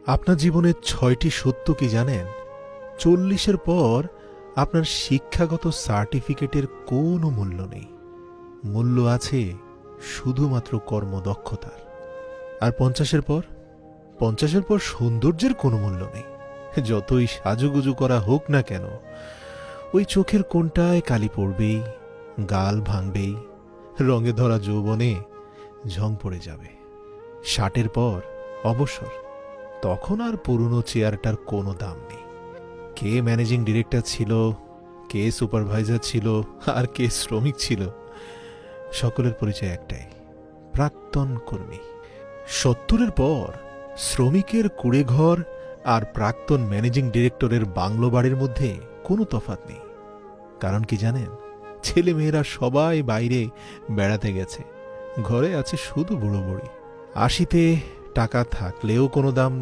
আপনার জীবনের ৬টি সত্য কি জানেন? ৪০-এর পর আপনার শিক্ষাগত সার্টিফিকেটের কোনো মূল্য নেই। মূল্য আছে শুধুমাত্র কর্মদক্ষতার। আর ৫০-এর পর? ৫০-এর পর সৌন্দর্যের কোনো মূল্য নেই। যতই সাজুগুজু করা হোক না কেন, ওই চোখের কোণটায় কালি পড়বেই, গাল ভাঙবেই, রঙে ধরা যৌবনে ঝং পড়ে যাবে। ৬০-এর পর অবসর। তখন আর পুরনো চেয়ারটার কোনো দাম নেই। কে ম্যানেজিং ডিরেক্টর ছিল, কে সুপারভাইজার ছিল, আর কে শ্রমিক ছিল, সকলের পরিচয় একটাই: প্রাক্তন কর্মী। ৭০-এর পর শ্রমিকের কুঁড়েঘর আর প্রাক্তন ম্যানেজিং ডিরেক্টরের বাংলো বাড়ির মধ্যে কোনো তফাৎ নেই। কারণ কি জানেন? ছেলেমেয়েরা সবাই বাইরে বেড়াতে গেছে, ঘরে আছে শুধু বুড়ো বুড়ি। ৮০-তে টাকা থাকলেও কোনো দাম নেই।